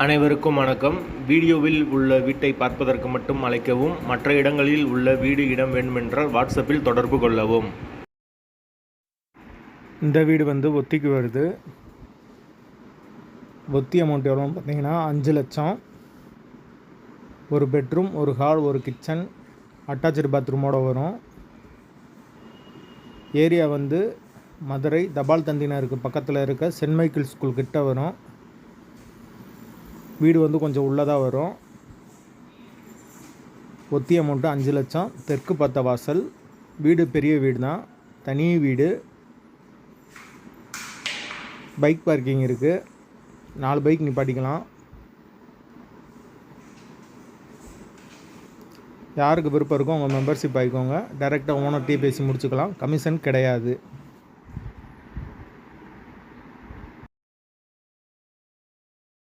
அனைவருக்கும் வணக்கம். வீடியோவில் உள்ள வீட்டை பார்ப்பதற்கு மட்டும் அழைக்கவும். மற்ற இடங்களில் உள்ள வீடு இடம் வேண்டுமென்றால் வாட்ஸ்அப்பில் தொடர்பு கொள்ளவும். இந்த வீடு ஒத்திக்கு வருது. ஒத்தி அமௌண்ட் எவ்வளோன்னு பார்த்தீங்கன்னா 5 லட்சம். ஒரு பெட்ரூம், ஒரு ஹால், ஒரு கிச்சன், அட்டாச்சு பாத்ரூமோடு வரும். ஏரியா மதுரை தபால் தந்தினருக்கு பக்கத்தில் இருக்க சென்ட் மைக்கேல் ஸ்கூல் கிட்ட வரும். வீடு கொஞ்சம் உள்ளதாக வரும். ஒத்தி அமௌண்ட்டு 5 லட்சம். தெற்கு பார்த்த வாசல். வீடு பெரிய வீடு தான், தனி வீடு. பைக் பார்க்கிங் இருக்குது. 4 பைக் நிப்பாட்டிக்கலாம். யாருக்கு விருப்பம் இருக்கோ அவங்க மெம்பர்ஷிப் ஆகிக்கோங்க. டைரெக்டாக ஓனர்கிட்டயே பேசி முடிச்சுக்கலாம். கமிஷன் கிடையாது.